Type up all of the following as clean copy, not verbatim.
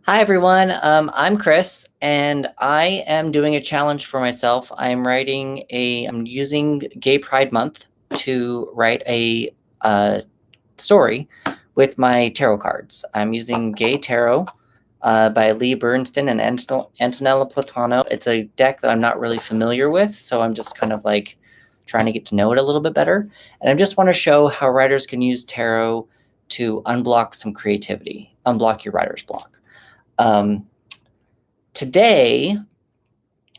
Hi everyone, I'm Chris, and I am doing a challenge for myself. I'm using Gay Pride Month to write a story with my tarot cards. I'm using Gay Tarot by Lee Bursten and Antonella Platano. It's a deck that I'm not really familiar with, so I'm just kind of like trying to get to know it a little bit better. And I just want to show how writers can use tarot to unblock some creativity, unblock your writer's block. Um, Today,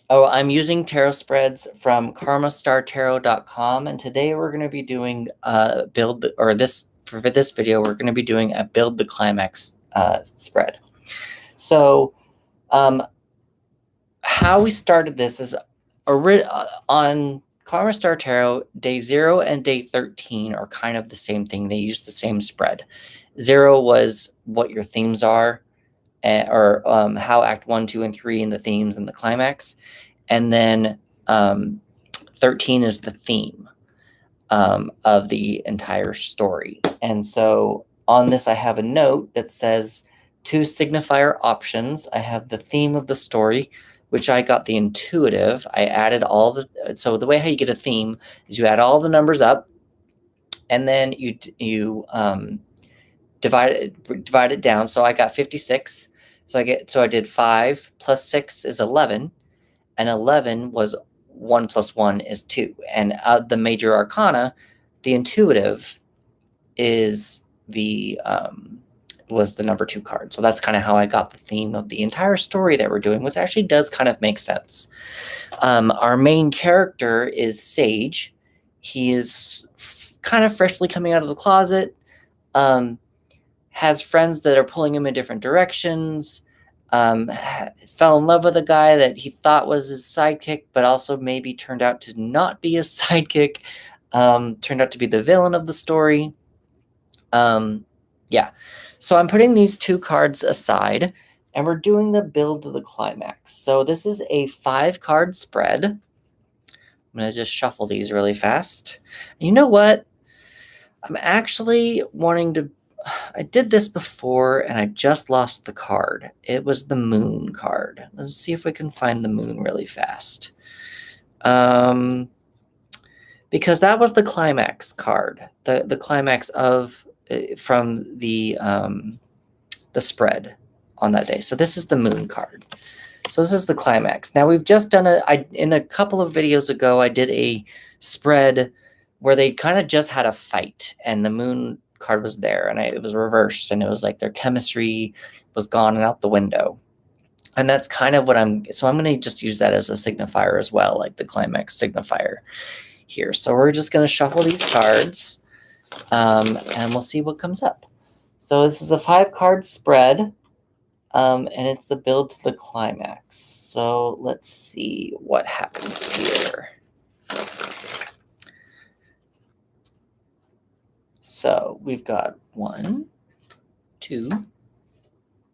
I'm using tarot spreads from karmastartarot.com, and today we're going to be doing for this video, we're going to be doing a build the climax spread. So, how we started this is on Karma Star Tarot, day 0 and day 13 are kind of the same thing. They use the same spread. 0 was what your themes are, or how Act 1, 2, and 3 and the themes and the climax. And then 13 is the theme of the entire story. And so on this, I have a note that says 2 signifier options. I have the theme of the story, which I got the intuitive. I added so the way how you get a theme is you add all the numbers up, and then you divide it down. So I got 56. So I did 5 plus 6 is 11, and 11 was 1 plus 1 is 2. And the major arcana, the intuitive, is was the number 2 card. So that's kind of how I got the theme of the entire story that we're doing, which actually does kind of make sense. Our main character is Sage. He is kind of freshly coming out of the closet. Has friends that are pulling him in different directions, fell in love with a guy that he thought was his sidekick, but also maybe turned out to not be his sidekick, turned out to be the villain of the story. Yeah, so I'm putting these 2 cards aside, and we're doing the build to the climax. So this is a 5-card spread. I'm going to just shuffle these really fast. You know what? I'm actually wanting to I did this before, and I just lost the card. It was the moon card. Let's see if we can find the moon really fast. Because that was the climax card, the climax of from the spread on that day. So this is the moon card. So this is the climax. Now we've just done in a couple of videos ago, I did a spread where they kind of just had a fight, and the moon card was there, and it was reversed, and it was like their chemistry was gone and out the window. And that's kind of what I'm going to just use that as a signifier as well, like the climax signifier here. So we're just going to shuffle these cards, and we'll see what comes up. So this is a 5-card spread, and it's the build to the climax. So let's see what happens here. So we've got 1, 2,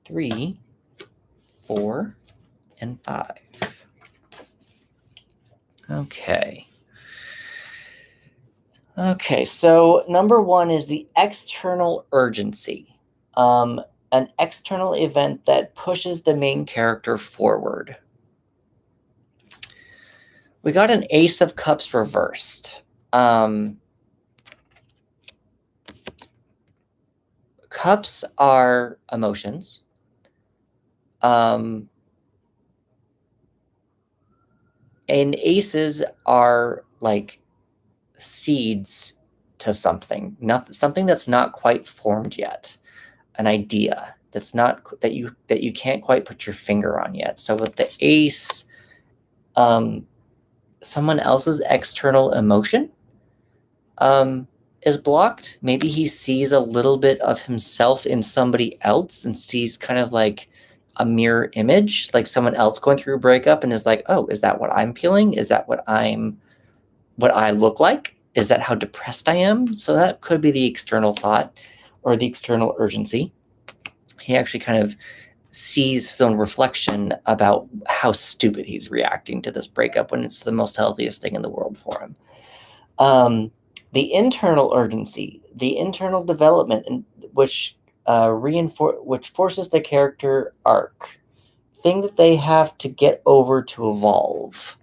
3, 4, and 5. Okay. Okay, so number 1 is the external urgency. An external event that pushes the main character forward. We got an Ace of Cups reversed. Cups are emotions. And aces are like seeds to something, something that's not quite formed yet, an idea that you can't quite put your finger on yet. So with the ace, someone else's external emotion is blocked. Maybe he sees a little bit of himself in somebody else and sees kind of like a mirror image, like someone else going through a breakup, and is like, oh, is that what I'm feeling? Is that what I look like? Is that how depressed I am? So that could be the external thought or the external urgency. He actually kind of sees his own reflection about how stupid he's reacting to this breakup when it's the most healthiest thing in the world for him. The internal urgency, the internal development, which which forces the character arc. Thing that they have to get over to evolve.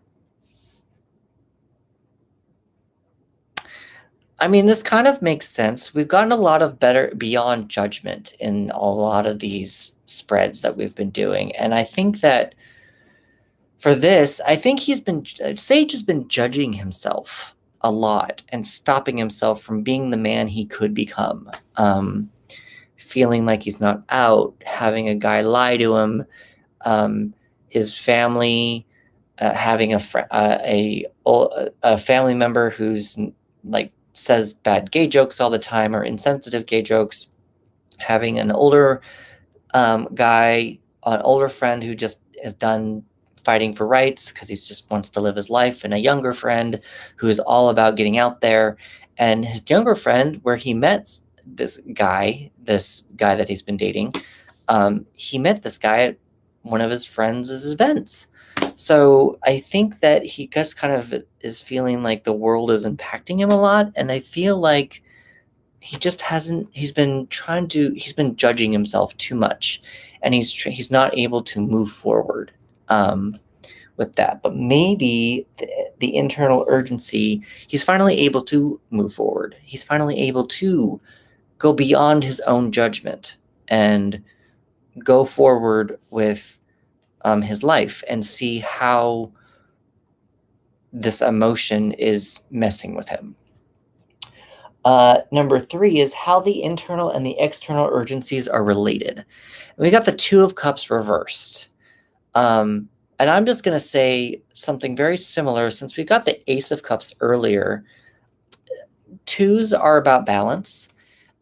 I mean, this kind of makes sense. We've gotten a lot of better beyond judgment in a lot of these spreads that we've been doing. And I think that for this, I think Sage has been judging himself a lot and stopping himself from being the man he could become. Feeling like he's not out, having a guy lie to him, his family, having a family member who's like says bad gay jokes all the time or insensitive gay jokes, having an older guy, an older friend who just is done fighting for rights because he just wants to live his life, and a younger friend who is all about getting out there. And his younger friend, where he met this guy that he's been dating, he met this guy at one of his friends' events. So I think that he just kind of is feeling like the world is impacting him a lot, and I feel like he's been judging himself too much, and he's not able to move forward with that. But maybe the internal urgency, he's finally able to move forward. He's finally able to go beyond his own judgment and go forward with his life and see how this emotion is messing with him. Number 3 is how the internal and the external urgencies are related. And we got the Two of Cups reversed. And I'm just going to say something very similar since we got the Ace of Cups earlier. Twos are about balance.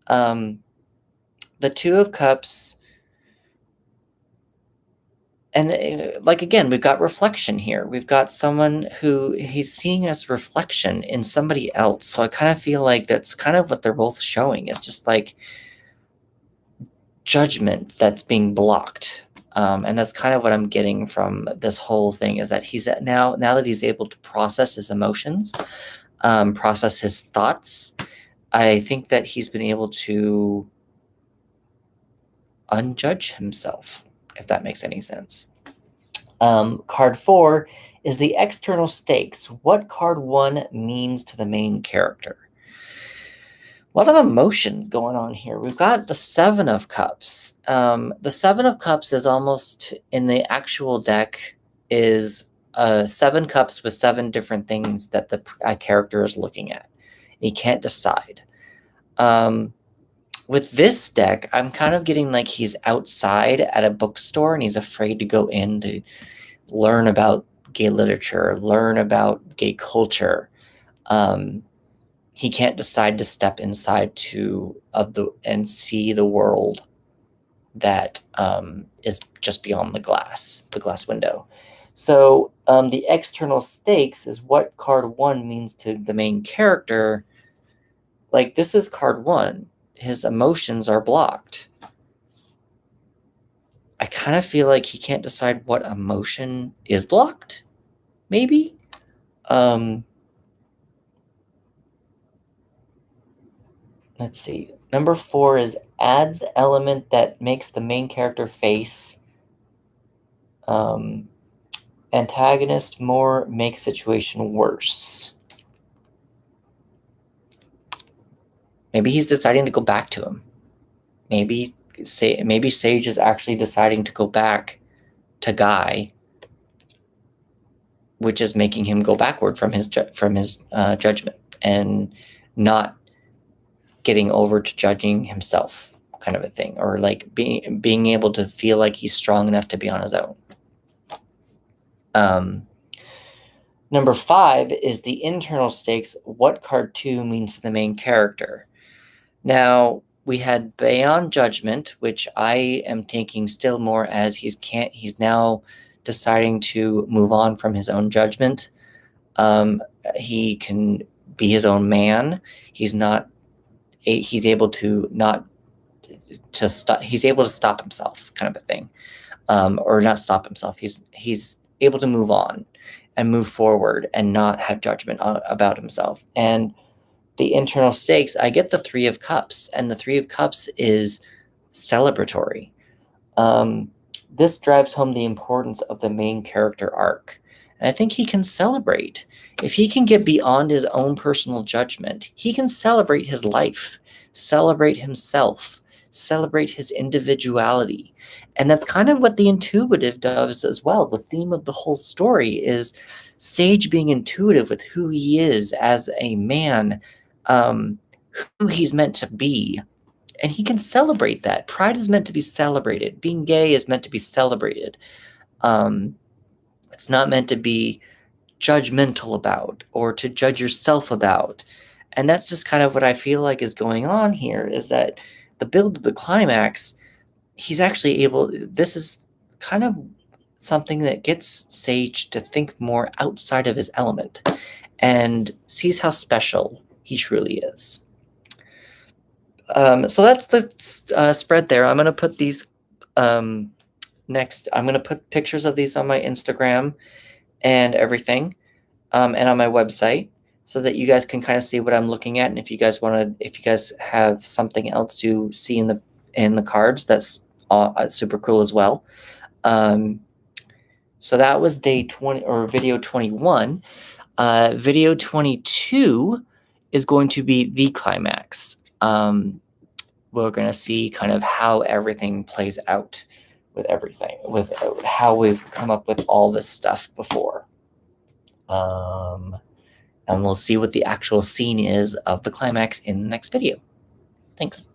The Two of Cups, and like again, we've got reflection here. We've got someone who he's seeing as reflection in somebody else. So I kind of feel like that's kind of what they're both showing. It's just like judgment that's being blocked. And that's kind of what I'm getting from this whole thing, is that he's now that he's able to process his emotions, process his thoughts, I think that he's been able to unjudge himself, if that makes any sense. Card 4 is the external stakes. What card 1 means to the main character. A lot of emotions going on here. We've got the Seven of Cups. The Seven of Cups is almost, in the actual deck, is 7 cups with 7 different things that the character is looking at. He can't decide. With this deck, I'm kind of getting like he's outside at a bookstore and he's afraid to go in to learn about gay literature, learn about gay culture. He can't decide to step inside and see the world that is just beyond the glass window. So the external stakes is what card 1 means to the main character. Like, this is card 1. His emotions are blocked. I kind of feel like he can't decide what emotion is blocked, maybe. Let's see. Number 4 is adds the element that makes the main character face antagonist more, makes situation worse. Maybe he's deciding to go back to him. Maybe Sage is actually deciding to go back to Guy, which is making him go backward from his judgment and not getting over to judging himself, kind of a thing, or like being able to feel like he's strong enough to be on his own. Number 5 is the internal stakes. What card 2 means to the main character. Now, we had Beyond Judgment, which I am taking still more as he's now deciding to move on from his own judgment. He can be his own man. He's able to stop himself, kind of a thing. Or not stop himself. He's able to move on and move forward and not have judgment about himself. And the internal stakes, I get the Three of Cups, and the Three of Cups is celebratory. This drives home the importance of the main character arc. And I think he can celebrate. If he can get beyond his own personal judgment, he can celebrate his life, celebrate himself, celebrate his individuality. And that's kind of what the intuitive does as well. The theme of the whole story is Sage being intuitive with who he is as a man, who he's meant to be. And he can celebrate that. Pride is meant to be celebrated. Being gay is meant to be celebrated. It's not meant to be judgmental about or to judge yourself about. And that's just kind of what I feel like is going on here, is that the build of the climax, he's actually able, this is kind of something that gets Sage to think more outside of his element and sees how special he truly is. So that's the spread there. I'm going to put these next. I'm going to put pictures of these on my Instagram and everything, and on my website, so that you guys can kind of see what I'm looking at. And if you guys have something else to see in the cards, that's super cool as well. So that was day 20 or video 21. Video 22 is going to be the climax. We're going to see kind of how everything plays out with everything, with how we've come up with all this stuff before. And we'll see what the actual scene is of the climax in the next video. Thanks.